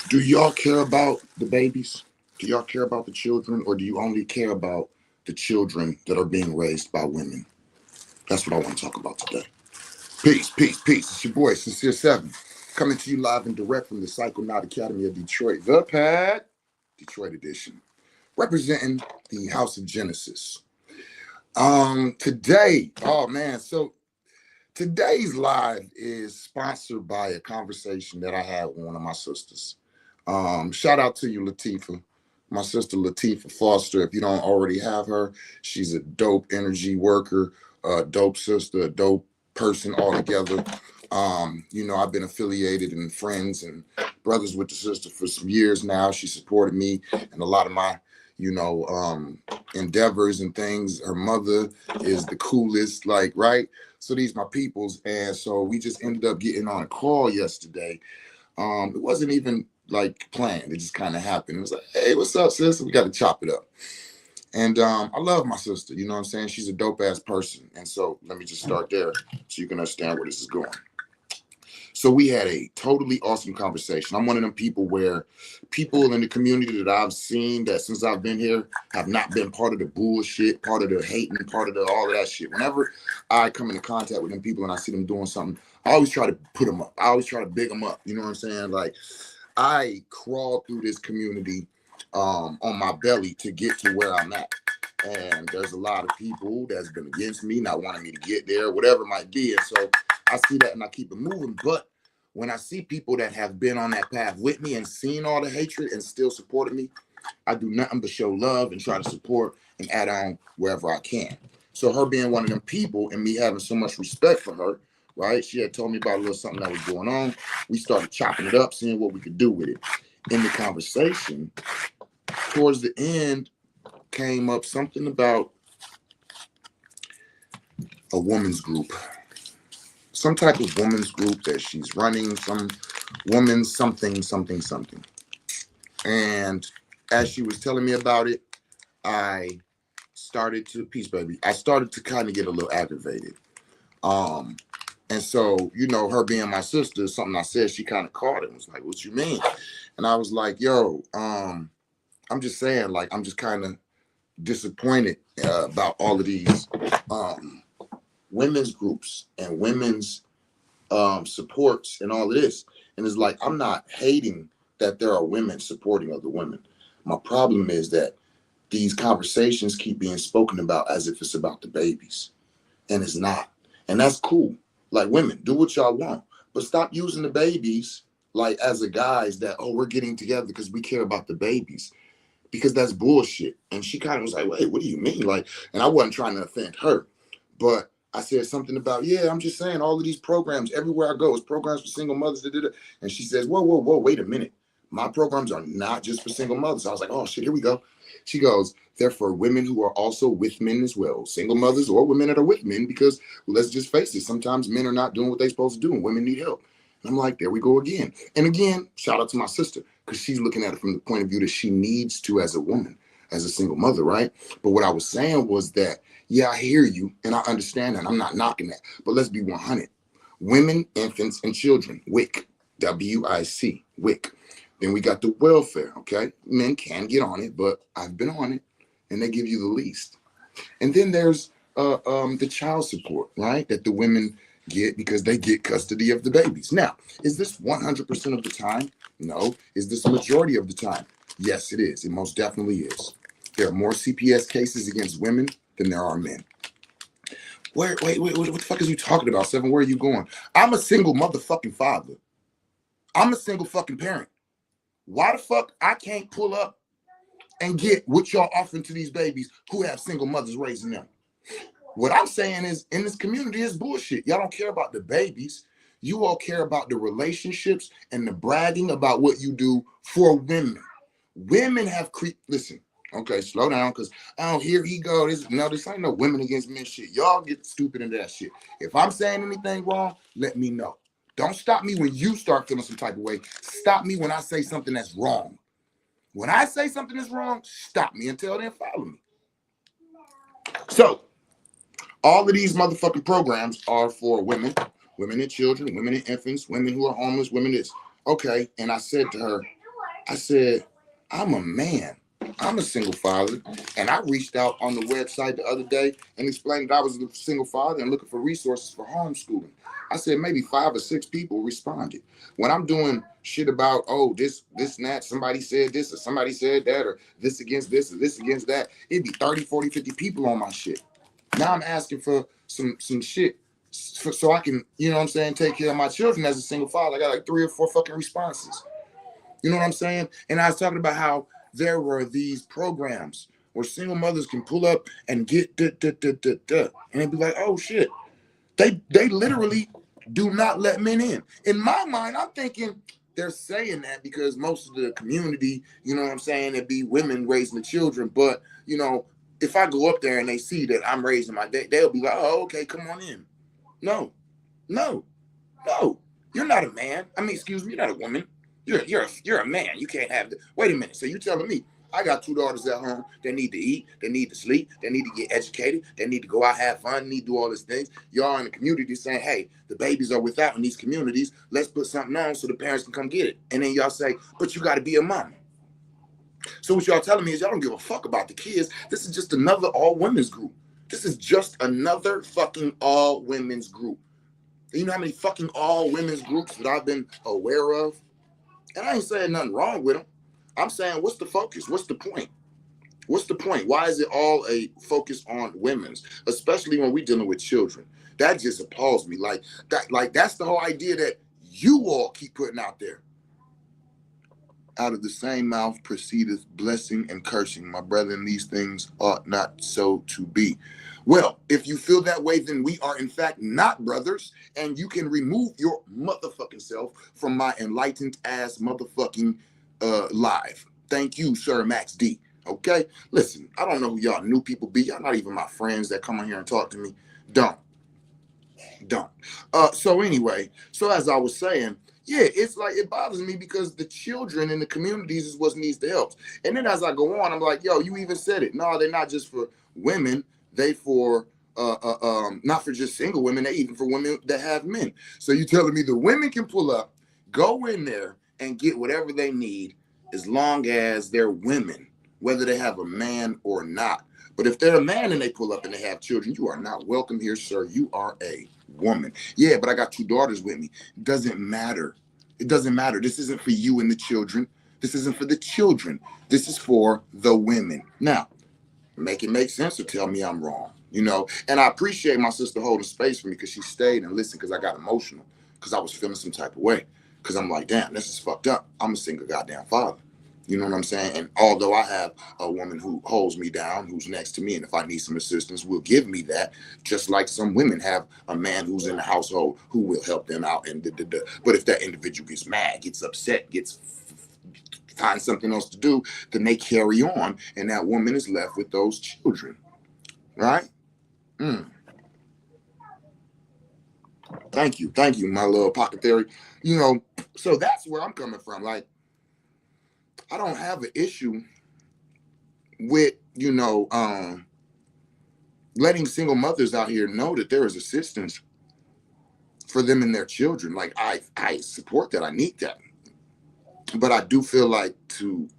Do y'all care about the babies? Do y'all care about the children, or do you only care about the children that are being raised by women? That's what I want to talk about today. Peace, peace, peace. It's your boy, Sincere Seven, coming to you live and direct from the Psychonaut Academy of Detroit, the PAD, Detroit edition, representing the House of Genesis. Today, oh man, so today's live is sponsored by a conversation that I had with one of my sisters. Shout out to you, Latifah. My sister Latifah Foster. If you don't already have her, she's a dope energy worker, a dope sister, a dope person altogether. I've been affiliated and friends and brothers with the sister for some years now. She supported me and a lot of my, endeavors and things. Her mother is the coolest, like, right? So these my peoples. And so we just ended up getting on a call yesterday. It wasn't even like planned. It just kind of happened. It was like, hey, what's up, sis? We got to chop it up. And I love my sister. You know what I'm saying? She's a dope ass person. And so let me just start there so you can understand where this is going. So we had a totally awesome conversation. I'm one of them people where people in the community that I've seen that since I've been here have not been part of the bullshit, part of the hating, part of the all of that shit. Whenever I come into contact with them people and I see them doing something, I always try to put them up. I always try to big them up. You know what I'm saying? Like, I crawled through this community on my belly to get to where I'm at. And there's a lot of people that's been against me, not wanting me to get there, whatever it might be. And so I see that and I keep it moving. But when I see people that have been on that path with me and seen all the hatred and still supported me, I do nothing but show love and try to support and add on wherever I can. So her being one of them people and me having so much respect for her, right? She had told me about a little something that was going on. We started chopping it up, seeing what we could do with it. In the conversation, towards the end, came up something about a woman's group. Some type of woman's group that she's running, some woman something, something, something. And as she was telling me about it, I started to, peace baby, I started to kind of get a little aggravated. And so, her being my sister, something I said, she kind of caught it and was like, what you mean? And I was like, yo, I'm just saying, like, I'm just kind of disappointed about all of these women's groups and women's supports and all of this. And it's like, I'm not hating that there are women supporting other women. My problem is that these conversations keep being spoken about as if it's about the babies. And it's not. And that's cool. Like, women, do what y'all want. But stop using the babies like as a guise that, oh, we're getting together because we care about the babies. Because that's bullshit. And she kind of was like, wait, what do you mean? Like, and I wasn't trying to offend her. But I said something about, yeah, I'm just saying all of these programs, everywhere I go, it's programs for single mothers. And she says, whoa, wait a minute. My programs are not just for single mothers. I was like, oh, shit, here we go. She goes, they're for women who are also with men as well, single mothers or women that are with men, because let's just face it, sometimes men are not doing what they're supposed to do and women need help. And I'm like, there we go again. And again, shout out to my sister, because she's looking at it from the point of view that she needs to as a woman, as a single mother, right? But what I was saying was that, yeah, I hear you and I understand that. I'm not knocking that. But let's be 100. Women, infants, and children, WIC, W-I-C, WIC. Then we got the welfare, okay? Men can get on it, but I've been on it, and they give you the least. And then there's the child support, right? That the women get because they get custody of the babies. Now, is this 100% of the time? No. Is this a majority of the time? Yes, it is. It most definitely is. There are more CPS cases against women than there are men. Wait, what the fuck is you talking about, Seven? Where are you going? I'm a single motherfucking father. I'm a single fucking parent. Why the fuck I can't pull up and get what y'all offering to these babies who have single mothers raising them? What I'm saying is, in this community is bullshit. Y'all don't care about the babies. You all care about the relationships and the bragging about what you do for women. Women have listen, okay, slow down, because here he go. This ain't no women against men shit. Y'all get stupid into that shit. If I'm saying anything wrong, let me know. Don't stop me when you start feeling some type of way. Stop me when I say something that's wrong. When I say something that's wrong, stop me. Until then, follow me. So, all of these motherfucking programs are for women and children, women and infants, women who are homeless, women that's okay. And I said to her, I said, I'm a man. I'm a single father. And I reached out on the website the other day and explained that I was a single father and looking for resources for homeschooling. I said maybe 5 or 6 people responded. When I'm doing shit about, oh, this and that, somebody said this or somebody said that, or this against this or this against that, it'd be 30, 40, 50 people on my shit. Now I'm asking for some shit so I can, you know what I'm saying, take care of my children as a single father. I got like 3 or 4 fucking responses. You know what I'm saying? And I was talking about how there were these programs where single mothers can pull up and get and they'd be like, oh shit. They literally do not let men in. In my mind, I'm thinking they're saying that because most of the community, you know what I'm saying, it'd be women raising the children. But, you know, if I go up there and they see that I'm raising they'll be like, oh, okay, come on in. No, no, no. You're not a man. I mean, excuse me, you're not a woman. You're a man. You can't have the. Wait a minute. So you're telling me I got 2 daughters at home. They need to eat. They need to sleep. They need to get educated. They need to go out, have fun. Need to do all these things. Y'all in the community saying, hey, the babies are without in these communities. Let's put something on so the parents can come get it. And then y'all say, but you got to be a mom. So what y'all telling me is y'all don't give a fuck about the kids. This is just another all women's group. This is just another fucking all women's group. You know how many fucking all women's groups that I've been aware of? And I ain't saying nothing wrong with them. I'm saying, what's the focus? What's the point? What's the point? Why is it all a focus on women's, especially when we're dealing with children? That just appalls me. Like that's the whole idea that you all keep putting out there. Out of the same mouth proceedeth blessing and cursing, my brethren. These things ought not so to be. Well, if you feel that way, then we are in fact not brothers, and you can remove your motherfucking self from my enlightened ass motherfucking live. Thank you, Sir Max D. Okay? Listen, I don't know who y'all new people be. Y'all not even my friends that come on here and talk to me. Don't. So anyway, so as I was saying, yeah, it's like it bothers me because the children in the communities is what needs the help. And then as I go on, I'm like, yo, you even said it. No, they're not just for women. They for not for just single women. They even for women that have men. So you telling me the women can pull up, go in there, and get whatever they need as long as they're women, whether they have a man or not. But if they're a man and they pull up and they have children, you are not welcome here, sir. You are a woman. Yeah, but I got 2 daughters with me. It doesn't matter. It doesn't matter. This isn't for you and the children. This isn't for the children. This is for the women. Now, make it make sense or tell me I'm wrong, you know? And I appreciate my sister holding space for me because she stayed and listened because I got emotional because I was feeling some type of way because I'm like, damn, this is fucked up. I'm a single goddamn father. You know what I'm saying? And although I have a woman who holds me down, who's next to me, and if I need some assistance, will give me that, just like some women have a man who's in the household who will help them out. But if that individual gets mad, gets upset, find something else to do, then they carry on, and that woman is left with those children, right? Thank you, my little pocket theory. You know, so that's where I'm coming from. Like, I don't have an issue with, you know, letting single mothers out here know that there is assistance for them and their children. Like, I support that. I need that. But I do feel like to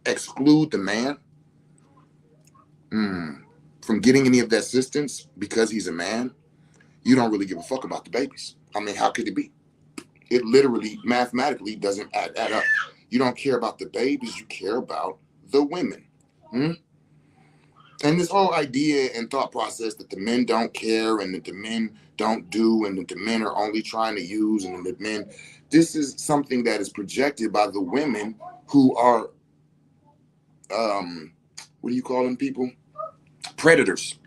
exclude the man from getting any of that assistance because he's a man, you don't really give a fuck about the babies. I mean, how could it be? It literally, mathematically, doesn't add up. You don't care about the babies, you care about the women. And this whole idea and thought process that the men don't care and that the men don't do and that the men are only trying to use and that men, this is something that is projected by the women who are, what do you call them people? Predators.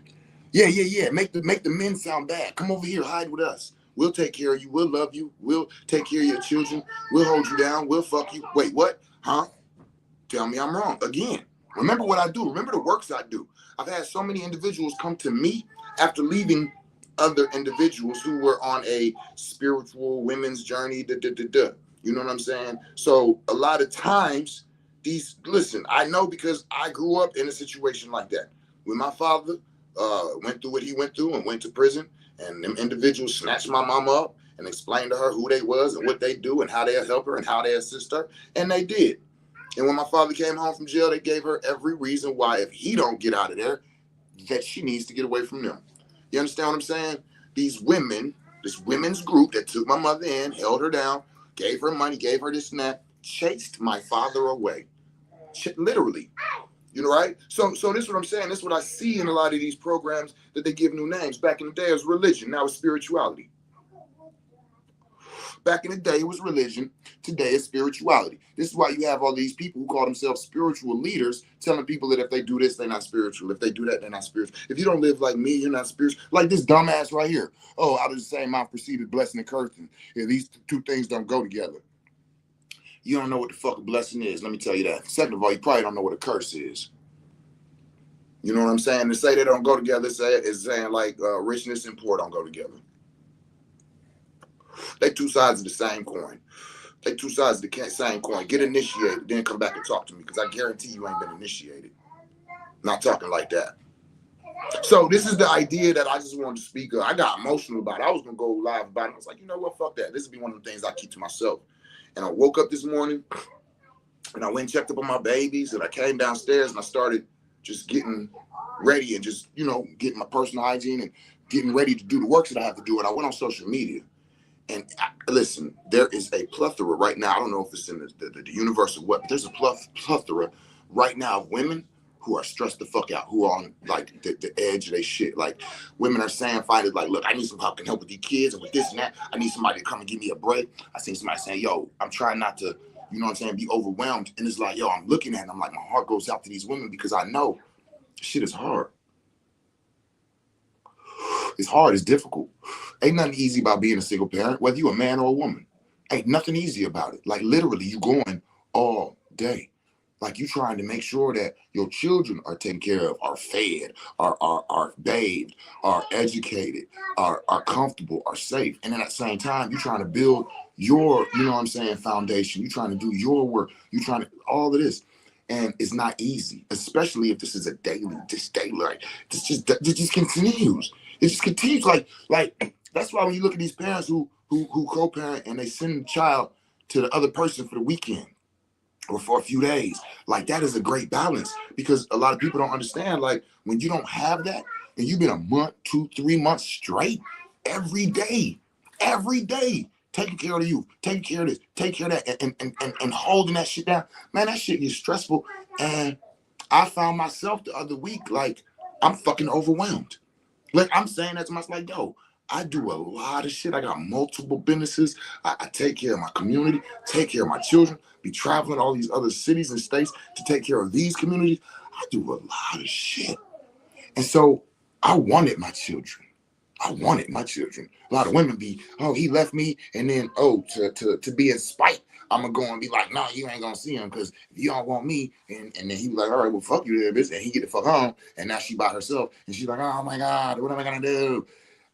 Yeah. Make the men sound bad. Come over here, hide with us. We'll take care of you. We'll love you. We'll take care of your children. We'll hold you down. We'll fuck you. Wait, what? Huh? Tell me I'm wrong. Again, remember what I do. Remember the works I do. I've had so many individuals come to me after leaving other individuals who were on a spiritual women's journey. You know what I'm saying? So a lot of times, listen, I know because I grew up in a situation like that. When my father went through what he went through and went to prison, and them individuals snatched my mama up and explained to her who they was and what they do and how they'll help her and how they assist her. And they did. And when my father came home from jail, they gave her every reason why, if he don't get out of there, that she needs to get away from them. You understand what I'm saying? These women, this women's group that took my mother in, held her down, gave her money, gave her this and that, chased my father away. Literally. You know, right? So this is what I'm saying. This is what I see in a lot of these programs that they give new names. Back in the day, it was religion. Now it's spirituality. Back in the day, it was religion. Today, it's spirituality. This is why you have all these people who call themselves spiritual leaders telling people that if they do this, they're not spiritual. If they do that, they're not spiritual. If you don't live like me, you're not spiritual. Like this dumbass right here. Oh, out of the same mouth proceeded blessing and cursing. Yeah, these two things don't go together. You don't know what the fuck a blessing is. Let me tell you that. Second of all, you probably don't know what a curse is. You know what I'm saying? To say they don't go together is saying like richness and poor don't go together. They two sides of the same coin. They two sides of the same coin. Get initiated, then come back and talk to me, because I guarantee you ain't been initiated. Not talking like that. So this is the idea that I just wanted to speak of. I got emotional about it. I was going to go live about it. I was like, you know what? Fuck that. This will be one of the things I keep to myself. And I woke up this morning, and I went and checked up on my babies, and I came downstairs, and I started just getting ready and just, you know, getting my personal hygiene and getting ready to do the work that I have to do. And I went on social media. And listen, there is a plethora right now. I don't know if it's in the universe or what, but there's a plethora right now of women who are stressed the fuck out, who are on like the edge of their shit. Like women are saying, find it like, look, I need some help, can help with these kids and with this and that. I need somebody to come and give me a break. I seen somebody saying, yo, I'm trying not to, you know what I'm saying, be overwhelmed. And it's like, yo, I'm looking at it and I'm like, my heart goes out to these women because I know shit is hard. It's hard. It's difficult. Ain't nothing easy about being a single parent, whether you a man or a woman. Ain't nothing easy about it. Like literally, you going all day. Like you trying to make sure that your children are taken care of, are fed, are bathed, are educated, are comfortable, are safe. And then at the same time, you trying to build your, you know what I'm saying, foundation. You trying to do your work. You trying to all of this. And it's not easy, especially if this is a daily, like this just continues. It just continues like that's why when you look at these parents who co-parent and they send the child to the other person for the weekend or for a few days, like that is a great balance, because a lot of people don't understand, like when you don't have that and you've been a month, 2, 3 months straight, every day, taking care of the youth, taking care of this, taking care of that, and holding that shit down, man, that shit gets stressful. And I found myself the other week, like I'm fucking overwhelmed. Like I'm saying that to myself, like, yo, I do a lot of shit. I got multiple businesses. I take care of my community, take care of my children, be traveling all these other cities and states to take care of these communities. I do a lot of shit. And so I wanted my children. A lot of women be, oh, he left me, and then to be in spite, I'm gonna go and be like, no, you ain't gonna see him because you don't want me, and then he be like, all right, well, fuck you, there, bitch, and he get the fuck home, and now she by herself, and she's like, oh my god, what am I gonna do?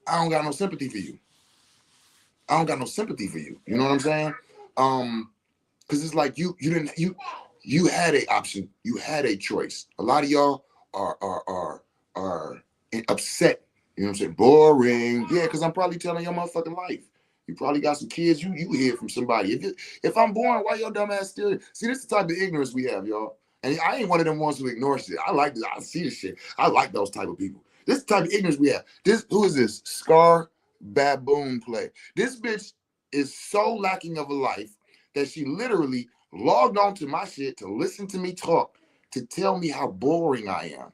I don't got no sympathy for you. You know what I'm saying? Because it's like you had a option, you had a choice. A lot of y'all are upset. You know what I'm saying? Boring. Yeah, because I'm probably telling your motherfucking life. You probably got some kids you hear from somebody. If I'm boring, why your dumb ass still? See, this is the type of ignorance we have, y'all. And I ain't one of them ones who ignore shit. I like this. I see this shit. I like those type of people. This is the type of ignorance we have. Who is this? Scar Baboon Play. This bitch is so lacking of a life that she literally logged on to my shit to listen to me talk, to tell me how boring I am.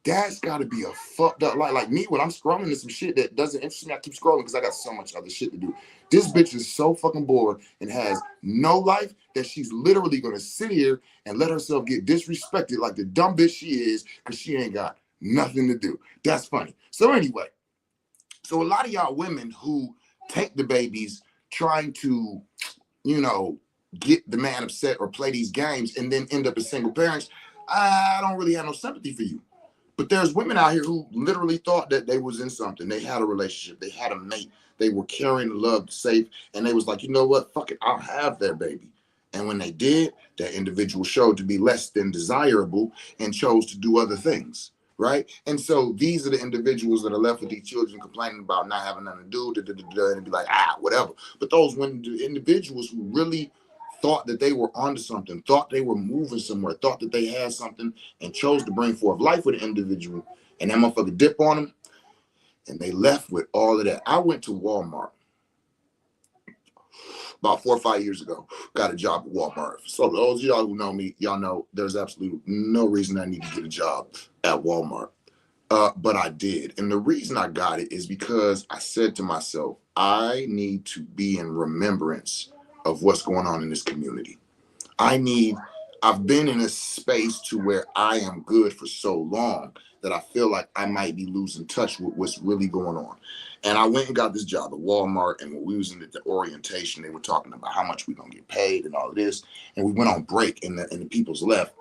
That's got to be a fucked up like me when I'm scrolling to some shit that doesn't interest me. I keep scrolling because I got so much other shit to do. This bitch is so fucking bored and has no life that she's literally gonna sit here and let herself get disrespected like the dumb bitch she is because she ain't got nothing to do. That's funny. So anyway, so a lot of y'all women who take the babies trying to, you know, get the man upset or play these games and then end up as single parents, I don't really have no sympathy for you. But there's women out here who literally thought that they was in something. They had a relationship. They had a mate. They were caring, loved, safe. And they was like, you know what? Fuck it. I'll have their baby. And when they did, that individual showed to be less than desirable and chose to do other things. Right? And so these are the individuals that are left with these children complaining about not having nothing to do, and be like, whatever. But those individuals who really thought that they were onto something, thought they were moving somewhere, thought that they had something, and chose to bring forth life with an individual, and that motherfucker dip on them, and they left with all of that. I went to Walmart about 4 or 5 years ago, got a job at Walmart. So those of y'all who know me, y'all know there's absolutely no reason I need to get a job at Walmart. But I did. And the reason I got it is because I said to myself, I need to be in remembrance of what's going on in this community. I've been in a space to where I am good for so long that I feel like I might be losing touch with what's really going on. And I went and got this job at Walmart, and when we was in the orientation, they were talking about how much we're gonna get paid and all of this. And we went on break, and the people's left.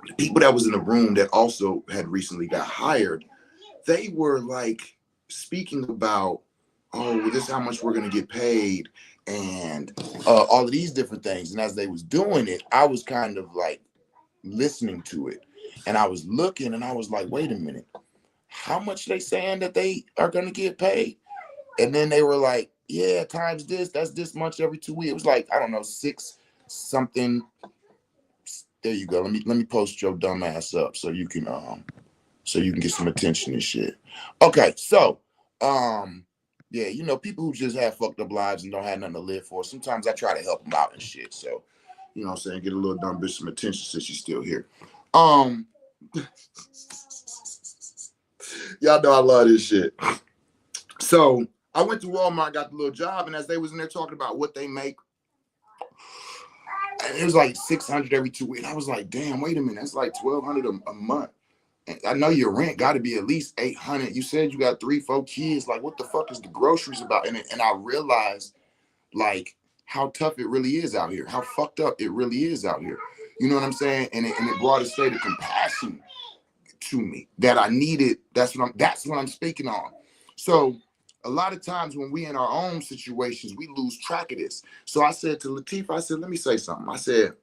The people that was in the room that also had recently got hired, they were like speaking about, oh, well, this is how much we're gonna get paid, and all of these different things. And as they was doing it, I was kind of like listening to it, and I was looking, and I was like, wait a minute, how much they saying that they are gonna get paid? And then they were like, yeah, times this, that's this much every 2 weeks. It was like, I don't know, 6 something. There you go. Let me post your dumb ass up so you can get some attention and shit. Okay, so yeah, you know, people who just have fucked up lives and don't have nothing to live for, sometimes I try to help them out and shit. So, you know what I'm saying, get a little dumb bitch some attention since she's still here. Y'all know I love this shit. So I went to Walmart, got the little job, and as they was in there talking about what they make, it was like 600 every 2 weeks. I was like, damn, wait a minute, that's like 1,200 a month. And I know your rent got to be at least 800. You said you got 3, 4 kids. Like, what the fuck is the groceries about? And I realized like how tough it really is out here, how fucked up it really is out here. You know what I'm saying? And it brought a state of compassion to me that I needed. That's what I'm speaking on. So a lot of times when we in our own situations, we lose track of this. So I said to Latifah, I said, let me say something. I said,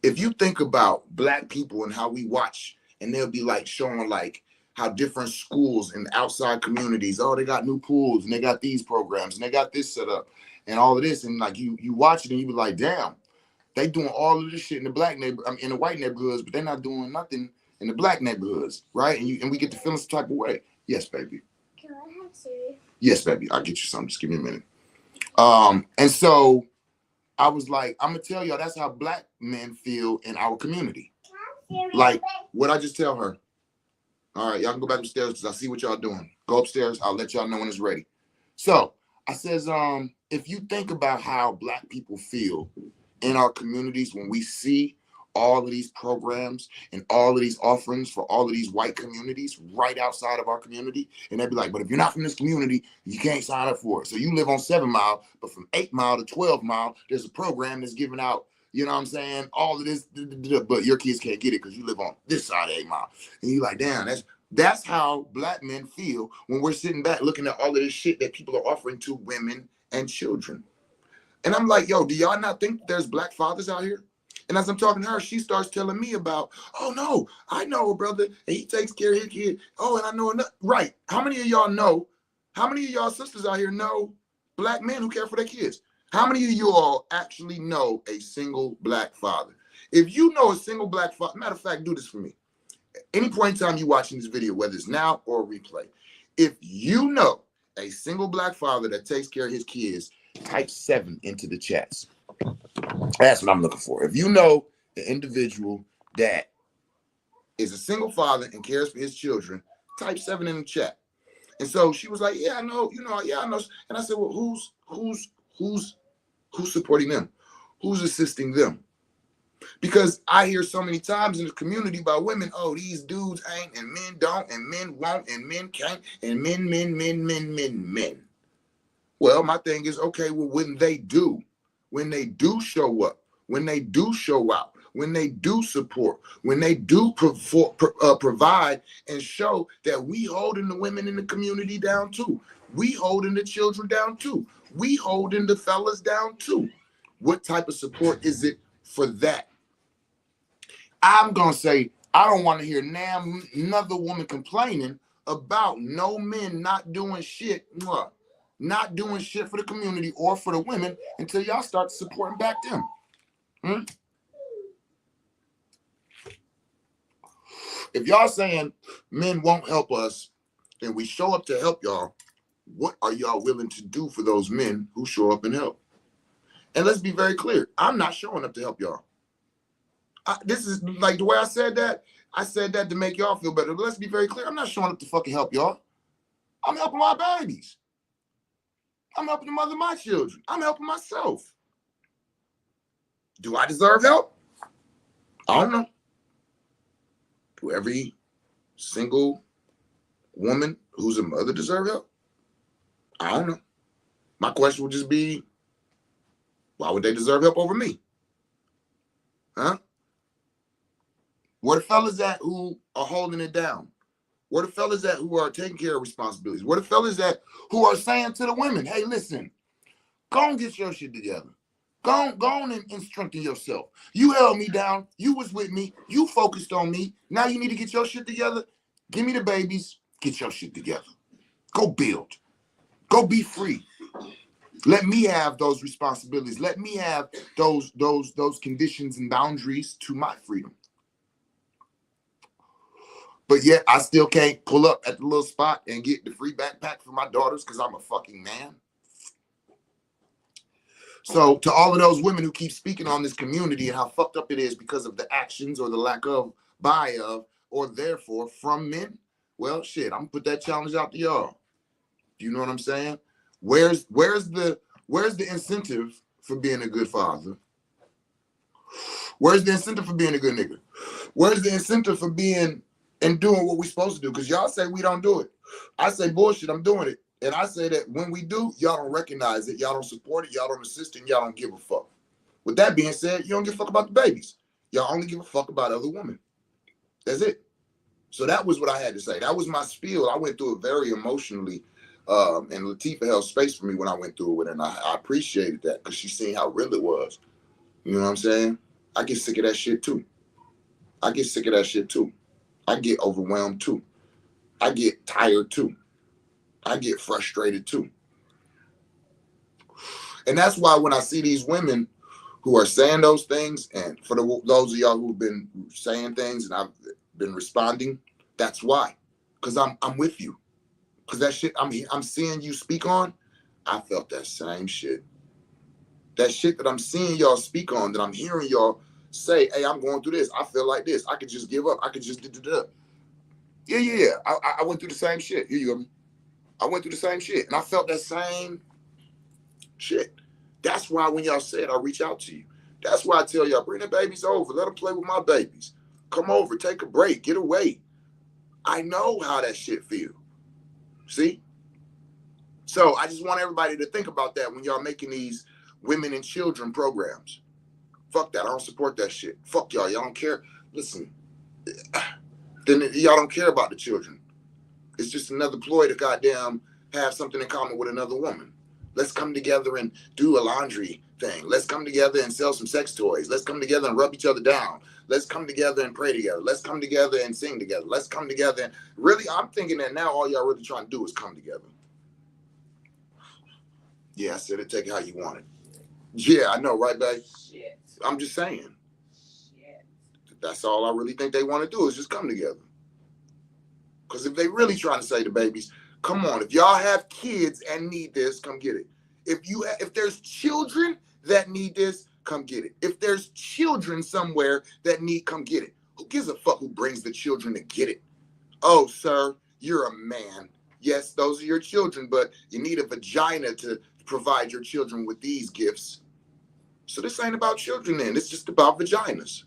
if you think about Black people and how we watch, and they'll be like showing like how different schools and outside communities, oh, they got new pools and they got these programs and they got this set up and all of this. And like you watch it and you be like, damn, they doing all of this shit in the Black in the white neighborhoods, but they're not doing nothing in the Black neighborhoods, right? And we get to feeling some type of way. Yes, baby. Can I have cereal? Yes, baby. I'll get you some. Just give me a minute. And so I was like, I'm gonna tell y'all that's how Black men feel in our community. Like what I just tell her. All right, y'all can go back upstairs because I see what y'all doing. Go upstairs. I'll let y'all know when it's ready. So I says, if you think about how Black people feel in our communities when we see all of these programs and all of these offerings for all of these white communities right outside of our community, and they'd be like, but if you're not from this community, you can't sign up for it. So you live on 7 Mile, but from 8 Mile to 12 Mile, there's a program that's giving out, you know what I'm saying, all of this, but your kids can't get it because you live on this side of 8 Mile. And you're like, damn, that's how Black men feel when we're sitting back looking at all of this shit that people are offering to women and children. And I'm like, yo, do y'all not think there's Black fathers out here? And as I'm talking to her, she starts telling me about, oh no, I know a brother and he takes care of his kid. Oh, and I know another. Right. How many of y'all know, how many of y'all sisters out here know Black men who care for their kids? How many of you all actually know a single Black father? If you know a single Black father, matter of fact, do this for me. Any point in time you watching this video, whether it's now or replay, if you know a single Black father that takes care of his kids, type 7 into the chats. That's what I'm looking for. If you know the individual that is a single father and cares for his children, type 7 in the chat. And so she was like, yeah, I know, yeah, I know. And I said, well, who's supporting them? Who's assisting them? Because I hear so many times in the community by women, oh, these dudes ain't, and men don't, and men won't, and men can't, and men. Well, my thing is, okay, well, when they do show up, when they do show out, when they do support, when they do provide and show that we holding the women in the community down too, we holding the children down too, we holding the fellas down too. What type of support is it for that? I'm gonna say I don't want to hear another woman complaining about no men not doing shit. not doing shit for the community or for the women until y'all start supporting back them. If y'all saying men won't help us and we show up to help y'all, what are y'all willing to do for those men who show up and help? And let's be very clear. I'm not showing up to help y'all. This is like the way I said that to make y'all feel better. But let's be very clear. I'm not showing up to fucking help y'all. I'm helping my babies. I'm helping the mother of my children. I'm helping myself. Do I deserve help? I don't know. Do every single woman who's a mother deserve help? I don't know. My question would just be, why would they deserve help over me? Huh? Where the fellas at who are holding it down? Where the fellas at who are taking care of responsibilities? Where the fellas at who are saying to the women, hey, listen, go and get your shit together. Go on and strengthen yourself. You held me down. You was with me. You focused on me. Now you need to get your shit together. Give me the babies. Get your shit together. Go build. Go be free. Let me have those responsibilities. Let me have those conditions and boundaries to my freedom. But yet I still can't pull up at the little spot and get the free backpack for my daughters because I'm a fucking man. So to all of those women who keep speaking on this community and how fucked up it is because of the actions or the lack of, by of, or therefore from men, well, shit, I'm gonna put that challenge out to y'all. Do you know what I'm saying? Where's the incentive for being a good father? Where's the incentive for being a good nigga? Where's the incentive for being and doing what we're supposed to do? Because y'all say we don't do it. I say bullshit, I'm doing it. And I say that when we do, y'all don't recognize it, y'all don't support it, y'all don't assist it, and y'all don't give a fuck. With that being said, you don't give a fuck about the babies. Y'all only give a fuck about other women. That's it. So that was what I had to say. That was my spiel. I went through it very emotionally. And Latifah held space for me when I went through it with her, and I appreciated that because she seen how real it was. You know what I'm saying? I get sick of that shit too. I get overwhelmed too. I get tired too. I get frustrated too. And that's why when I see these women who are saying those things, and for those of y'all who've been saying things and I've been responding, that's why. Because I'm with you. Because that shit I'm seeing you speak on, I felt that same shit. That shit that I'm seeing y'all speak on, that I'm hearing y'all say, hey, I'm going through this. I feel like this. I could just give up. I could just do. Yeah. I went through the same shit. Here you go. I went through the same shit. And I felt that same shit. That's why when y'all said I reach out to you. That's why I tell y'all, bring the babies over. Let them play with my babies. Come over. Take a break. Get away. I know how that shit feels. See? So I just want everybody to think about that when y'all making these women and children programs. Fuck that. I don't support that shit. Fuck y'all. Y'all don't care. Listen, then y'all don't care about the children. It's just another ploy to goddamn have something in common with another woman. Let's come together and do a laundry thing. Let's come together and sell some sex toys. Let's come together and rub each other down. Let's come together and pray together. Let's come together and sing together. Let's come together. And really, I'm thinking that now all y'all really trying to do is come together. Yeah, I said it. Take it how you want it. Yeah, I know, right, babe? Shit. I'm just saying. Shit. That's all I really think they want to do is just come together. Because if they really trying to say to babies, come on, if y'all have kids and need this, come get it. If there's children that need this, come get it. If there's children somewhere that need, come get it. Who gives a fuck who brings the children to get it? Oh, sir, you're a man. Yes, those are your children, but you need a vagina to provide your children with these gifts. So this ain't about children then. It's just about vaginas.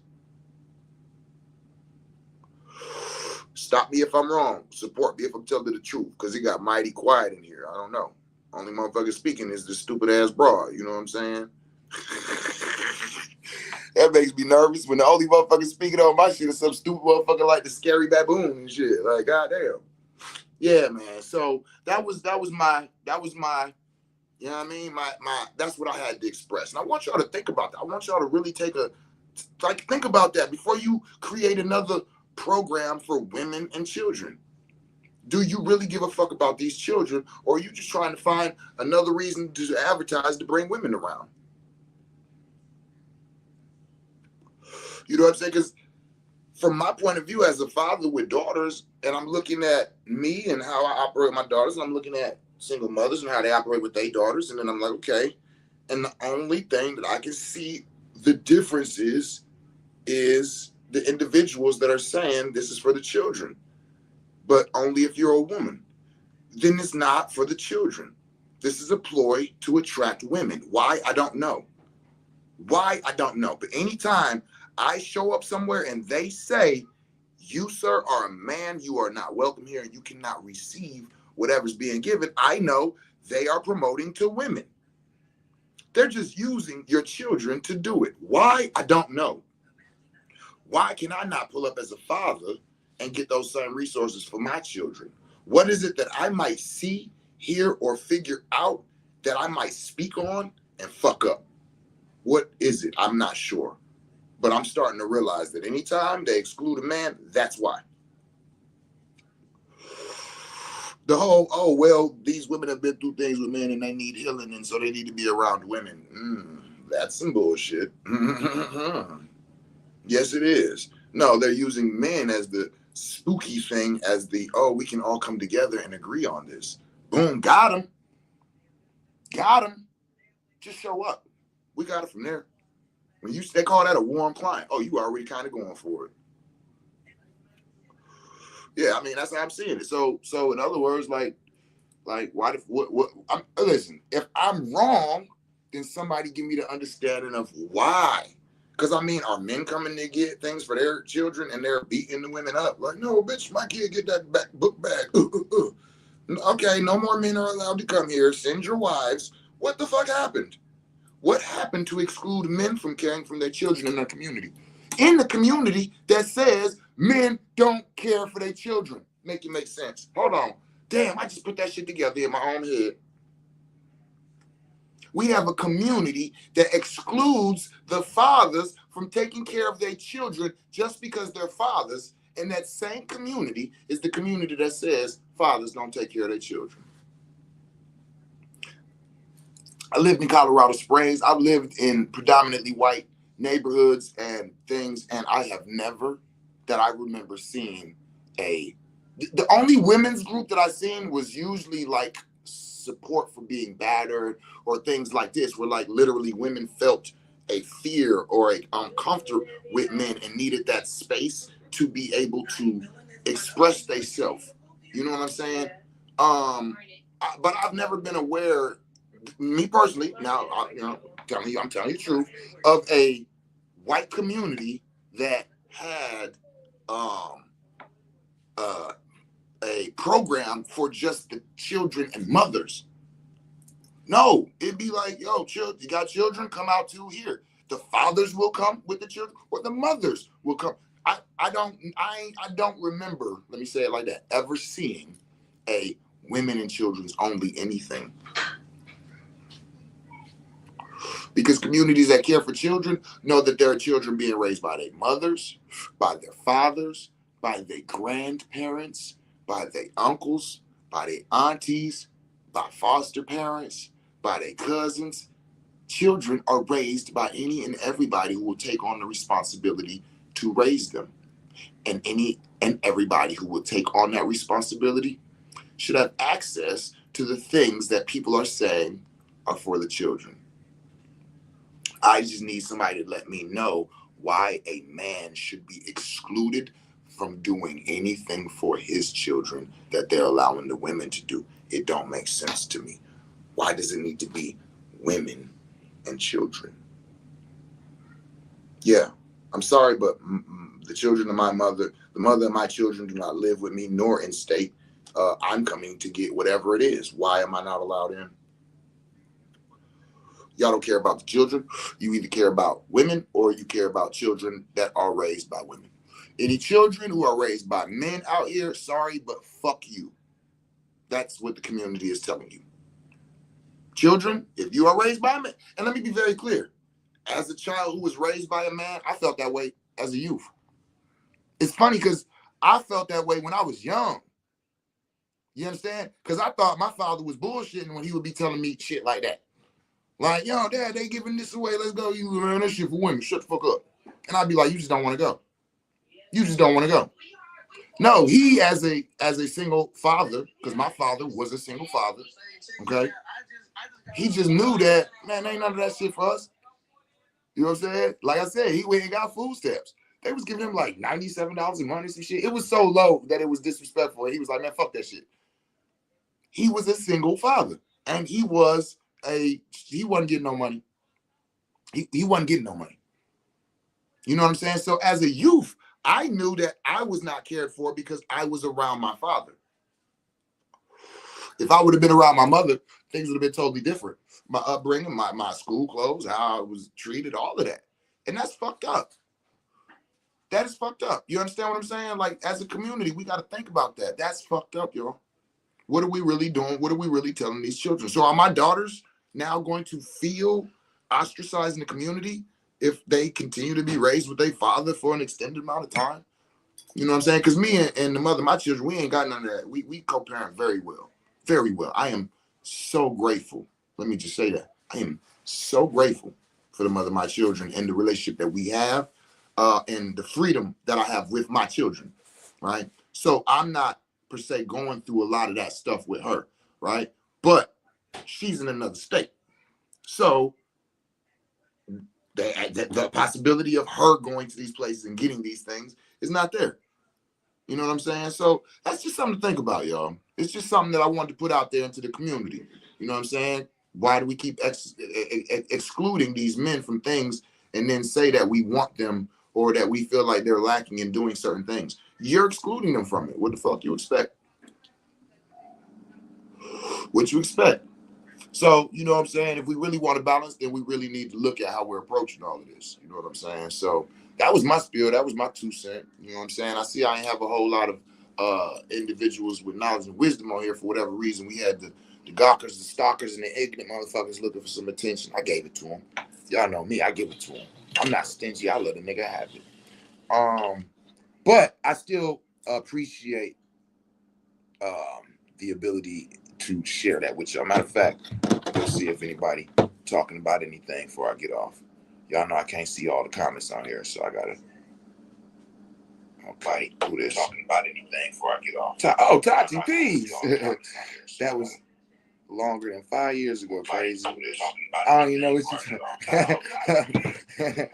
Stop me if I'm wrong. Support me if I'm telling the truth. Because it got mighty quiet in here. I don't know. Only motherfucker speaking is this stupid ass broad. You know what I'm saying? That makes me nervous when the only motherfucker speaking on my shit is some stupid motherfucker like the scary baboon and shit. Like, goddamn. Yeah, man. So that was my, you know what I mean? That's what I had to express. And I want y'all to think about that. I want y'all to really think about that before you create another program for women and children. Do you really give a fuck about these children, or are you just trying to find another reason to advertise to bring women around? You know what I'm saying? Because from my point of view as a father with daughters, and I'm looking at me and how I operate with my daughters, and I'm looking at single mothers and how they operate with their daughters, and then I'm like, okay. And the only thing that I can see the difference is the individuals that are saying this is for the children, but only if you're a woman. Then it's not for the children. This is a ploy to attract women. Why? I don't know. Why? I don't know. But anytime I show up somewhere and they say, you, sir, are a man, you are not welcome here, and you cannot receive whatever's being given, I know they are promoting to women. They're just using your children to do it. Why? I don't know. Why can I not pull up as a father and get those same resources for my children? What is it that I might see, hear, or figure out that I might speak on and fuck up? What is it? I'm not sure. But I'm starting to realize that anytime they exclude a man, that's why. The whole, oh, well, these women have been through things with men and they need healing, and so they need to be around women. That's some bullshit. Yes, it is. No, they're using men as the spooky thing, as the, oh, we can all come together and agree on this. Boom, got him. Got him. Just show up. We got it from there. When they call that a warm client, oh, you already kind of going for it. Yeah, I mean, that's how I'm seeing it. So in other words, like why? Listen, if I'm wrong, then somebody give me the understanding of why. Because I mean, are men coming to get things for their children and they're beating the women up? Like, no, bitch, my kid get that book back. Okay, no more men are allowed to come here. Send your wives. What the fuck happened? What happened to exclude men from caring for their children in their community? In the community that says men don't care for their children. Make it make sense. Hold on. Damn, I just put that shit together in my own head. We have a community that excludes the fathers from taking care of their children just because they're fathers. And that same community is the community that says fathers don't take care of their children. I lived in Colorado Springs. I've lived in predominantly white neighborhoods and things, and I have never, that I remember seeing the only women's group that I seen was usually like support for being battered or things like this, where like literally women felt a fear or a comfort with men and needed that space to be able to express themselves. You know what I'm saying? But I've never been aware, me personally, now I'm telling you the truth, of a white community that had a program for just the children and mothers. No, it'd be like, yo, you got children, come out to here. The fathers will come with the children, or the mothers will come. I don't remember, let me say it like that, ever seeing a women and children's only anything. Because communities that care for children know that there are children being raised by their mothers, by their fathers, by their grandparents, by their uncles, by their aunties, by foster parents, by their cousins. Children are raised by any and everybody who will take on the responsibility to raise them. And any and everybody who will take on that responsibility should have access to the things that people are saying are for the children. I just need somebody to let me know why a man should be excluded from doing anything for his children that they're allowing the women to do. It don't make sense to me. Why does it need to be women and children? Yeah, I'm sorry, but the children of my mother, the mother of my children do not live with me nor in state. I'm coming to get whatever it is. Why am I not allowed in? Y'all don't care about the children. You either care about women or you care about children that are raised by women. Any children who are raised by men out here, sorry, but fuck you. That's what the community is telling you. Children, if you are raised by a man, and let me be very clear, as a child who was raised by a man, I felt that way as a youth. It's funny because I felt that way when I was young. You understand? Because I thought my father was bullshitting when he would be telling me shit like that. Like, yo, dad, they giving this away. Let's go. You man, that shit for women. Shut the fuck up. And I'd be like, you just don't want to go. You just don't want to go. No, he as a single father, because my father was a single father. Okay. He just knew that, man, ain't none of that shit for us. You know what I'm saying? Like I said, he went and got food stamps. They was giving him like $97 a month and some shit. It was so low that it was disrespectful. And he was like, man, fuck that shit. He was a single father. And he wasn't getting no money. He wasn't getting no money. You know what I'm saying? So as a youth, I knew that I was not cared for because I was around my father. If I would have been around my mother, things would have been totally different. My upbringing, my school clothes, how I was treated, all of that. And that's fucked up. That is fucked up. You understand what I'm saying? Like, as a community, we got to think about that. That's fucked up, yo. What are we really doing? What are we really telling these children? So are my daughters now going to feel ostracized in the community if they continue to be raised with their father for an extended amount of time? You know what I'm saying? Because me and the mother of my children, we ain't got none of that. We co-parent very well. Very well. I am so grateful. Let me just say that. I am so grateful for the mother of my children and the relationship that we have and the freedom that I have with my children, right? So I'm not per se going through a lot of that stuff with her, right? But she's in another state. So the possibility of her going to these places and getting these things is not there. You know what I'm saying? So that's just something to think about, y'all. It's just something that I wanted to put out there into the community. You know what I'm saying? Why do we keep excluding these men from things and then say that we want them or that we feel like they're lacking in doing certain things? You're excluding them from it. What the fuck you expect? What you expect? So, you know what I'm saying? If we really want to balance, then we really need to look at how we're approaching all of this. You know what I'm saying? So that was my spiel. That was my 2 cents. You know what I'm saying? I see I ain't have a whole lot of individuals with knowledge and wisdom on here for whatever reason. We had the gawkers, the stalkers, and the ignorant motherfuckers looking for some attention. I gave it to them. Y'all know me. I give it to them. I'm not stingy. I let a nigga have it. But I still appreciate the ability to share that with y'all. Matter of fact, let's see if anybody talking about anything before I get off. Y'all know I can't see all the comments on here, so I gotta do this. Talking about anything before I get off. Tati, peace. That was longer than 5 years ago. Crazy. I don't even know what you.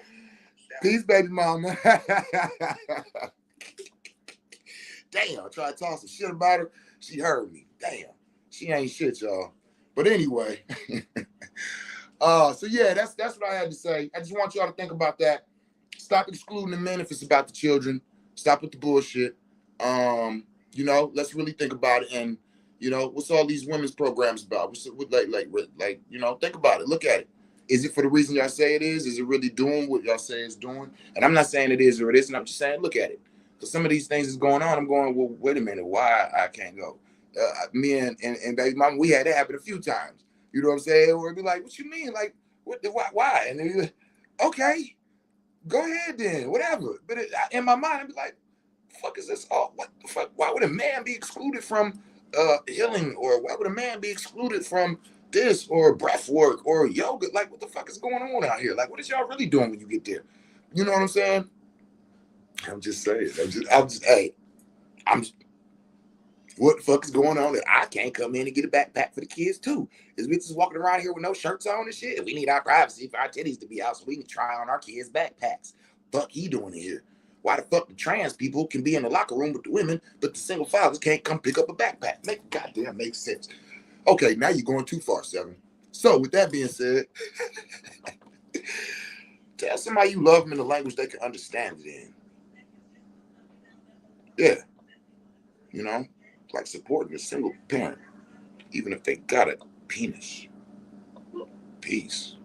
Peace, baby mama. Damn, I tried to talk some shit about her. She heard me. Damn, she ain't shit, y'all. But anyway, so yeah, that's what I had to say. I just want y'all to think about that. Stop excluding the men if it's about the children. Stop with the bullshit. You know, let's really think about it. And you know, what's all these women's programs about? Like, you know, think about it. Look at it. Is it for the reason y'all say it is? Is it really doing what y'all say it's doing? And I'm not saying it is or it isn't. I'm just saying, look at it. Because some of these things is going on. I'm going, well, wait a minute. Why I can't go? Me and baby mama, we had that happen a few times. You know what I'm saying? Or it'd be like, what you mean? Like, why? And then you're like, okay, go ahead then, whatever. But in my mind, I'd be like, fuck is this all? What the fuck? Why would a man be excluded from healing? Or why would a man be excluded from this or breath work or yoga? Like, what the fuck is going on out here? Like, what is y'all really doing when you get there? You know what I'm saying? I'm just saying. Hey, what the fuck is going on? I can't come in and get a backpack for the kids too. Is bitches walking around here with no shirts on and shit? We need our privacy for our titties to be out so we can try on our kids' backpacks. Fuck he doing it here? Why the fuck the trans people can be in the locker room with the women, but the single fathers can't come pick up a backpack? Makes sense. Okay, now you're going too far, Seven. So with that being said, tell somebody you love them in the language they can understand it in. Yeah. You know? Like supporting a single parent, even if they got a penis. Peace.